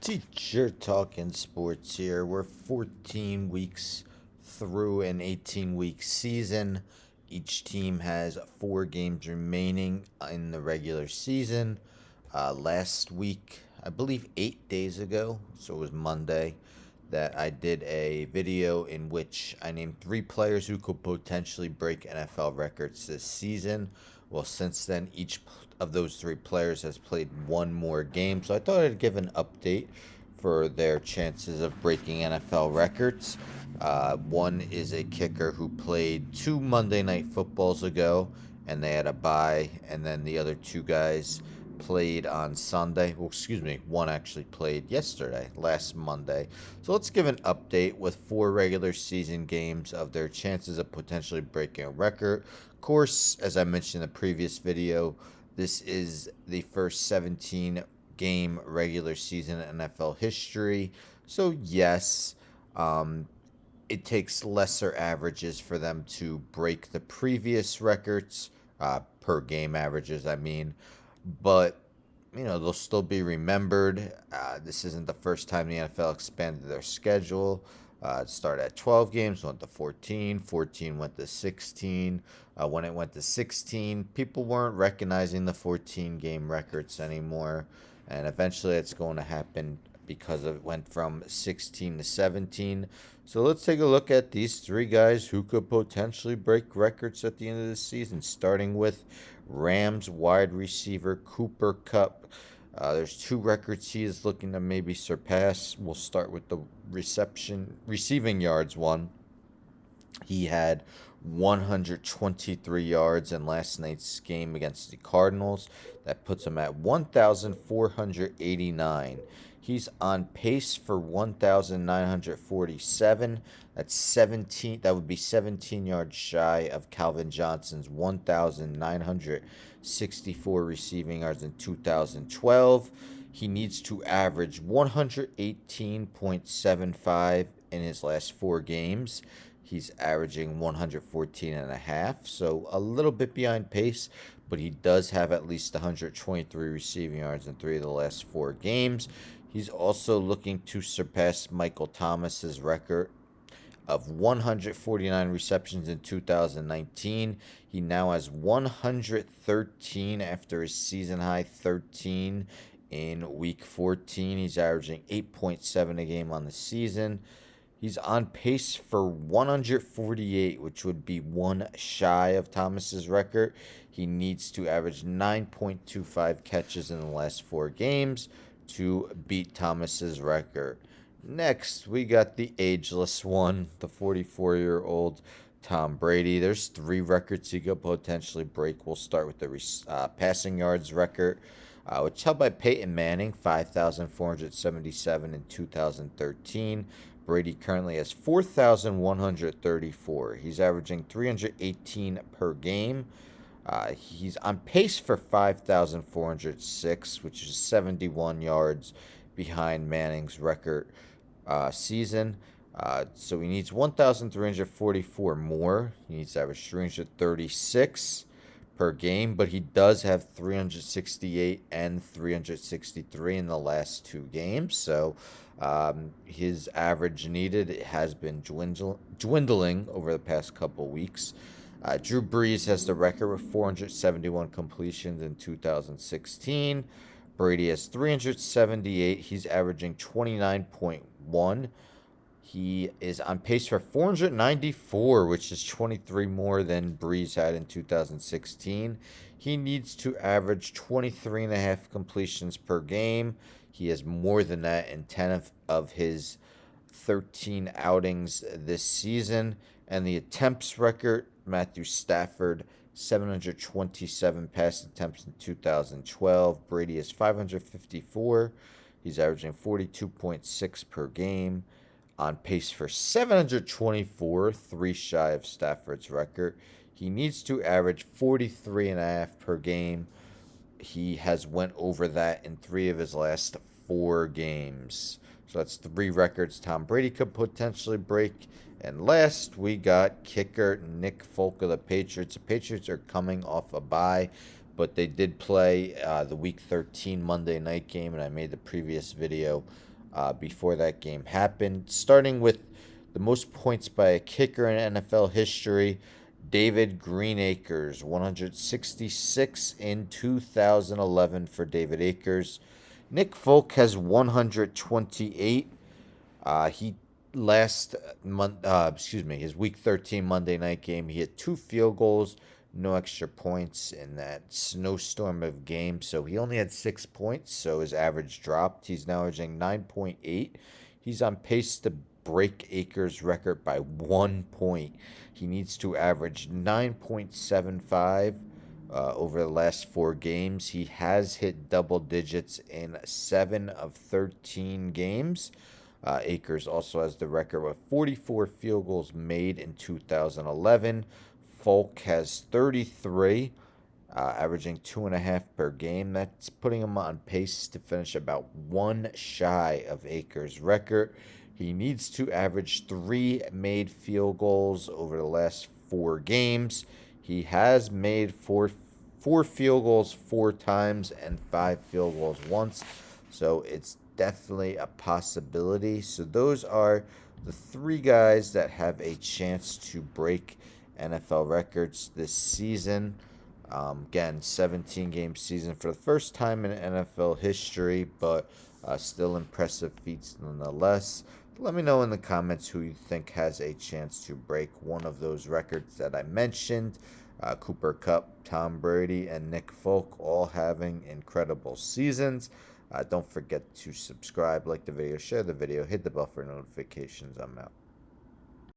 Teacher Talking Sports here. We're 14 weeks through an 18-week season. Each team has 4 games remaining in the regular season. Last week, I believe 8 days ago, so it was Monday, that I did a video in which I named 3 players who could potentially break NFL records this season. Well, since then, each of those 3 players has played one more game, so I thought I'd give an update for their chances of breaking NFL records. One is a kicker who played 2 Monday Night Footballs ago, and they had a bye, and then the other 2 guys played on Sunday. Well, excuse me, one actually played yesterday, last Monday. So let's give an update with 4 regular season games of their chances of potentially breaking a record. Of course, as I mentioned in the previous video, this is the first 17-game regular season in NFL history. So yes, it takes lesser averages for them to break the previous records, per game averages, I mean. But, they'll still be remembered. This isn't the first time the NFL expanded their schedule. It started at 12 games, went to 14. 14 went to 16. When it went to 16, people weren't recognizing the 14-game records anymore. And eventually it's going to happen because it went from 16 to 17. So let's take a look at these 3 guys who could potentially break records at the end of the season, starting with Rams wide receiver Cooper Kupp. There's 2 records he is looking to maybe surpass. We'll start with the receiving yards one. He had 123 yards in last night's game against the Cardinals. That puts him at 1,489. He's on pace for 1,947. That's 17. That would be 17 yards shy of Calvin Johnson's 1,964 receiving yards in 2012. He needs to average 118.75 in his last 4 games. He's averaging 114 and a half, so a little bit behind pace, but he does have at least 123 receiving yards in 3 of the last 4 games. He's also looking to surpass Michael Thomas's record of 149 receptions in 2019. He now has 113 after his season high 13 in week 14. He's averaging 8.7 a game on the season. He's on pace for 148, which would be one shy of Thomas's record. He needs to average 9.25 catches in the last 4 games to beat Thomas's record. Next, we got the ageless one, the 44-year-old Tom Brady. There's 3 records he could potentially break. We'll start with the passing yards record, which held by Peyton Manning, 5,477 in 2013. Brady currently has 4,134. He's averaging 318 per game. He's on pace for 5,406, which is 71 yards behind Manning's record season. So he needs 1,344 more. He needs to average 336 per game, but he does have 368 and 363 in the last 2 games. So his average needed has been dwindling over the past couple weeks. Drew Brees has the record with 471 completions in 2016. Brady has 378. He's averaging 29.1. He is on pace for 494, which is 23 more than Brees had in 2016. He needs to average 23 and a half completions per game. He has more than that in 10 of his 13 outings this season. And the attempts record, Matthew Stafford, 727 pass attempts in 2012. Brady is 554. He's averaging 42.6 per game. On pace for 724, 3 shy of Stafford's record. He needs to average 43 and a half per game. He has went over that in 3 of his last 4 games. So that's 3 records Tom Brady could potentially break. And last, we got kicker Nick Folk of the Patriots. The Patriots are coming off a bye, but they did play the Week 13 Monday night game, and I made the previous video before that game happened. Starting with the most points by a kicker in NFL history, David Greenacres, 166 in 2011 for David Akers. Nick Folk has 128. He last month, his Week 13 Monday night game, he had 2 field goals, no extra points in that snowstorm of games. So he only had 6 points. So his average dropped. He's now averaging 9.8. He's on pace to break Akers' record by 1 point. He needs to average 9.75 over the last 4 games. He has hit double digits in 7 of 13 games. Akers also has the record with 44 field goals made in 2011. Folk has 33, averaging 2.5 per game. That's putting him on pace to finish about 1 shy of Akers' record. He needs to average 3 made field goals over the last 4 games. He has made four field goals 4 times and 5 field goals once. So it's definitely a possibility. So those are the 3 guys that have a chance to break NFL records this season. Again, 17-game season for the first time in NFL history, but still impressive feats nonetheless. Let me know in the comments who you think has a chance to break one of those records that I mentioned. Cooper Kupp, Tom Brady, and Nick Folk all having incredible seasons. Don't forget to subscribe, like the video, share the video, hit the bell for notifications. I'm out.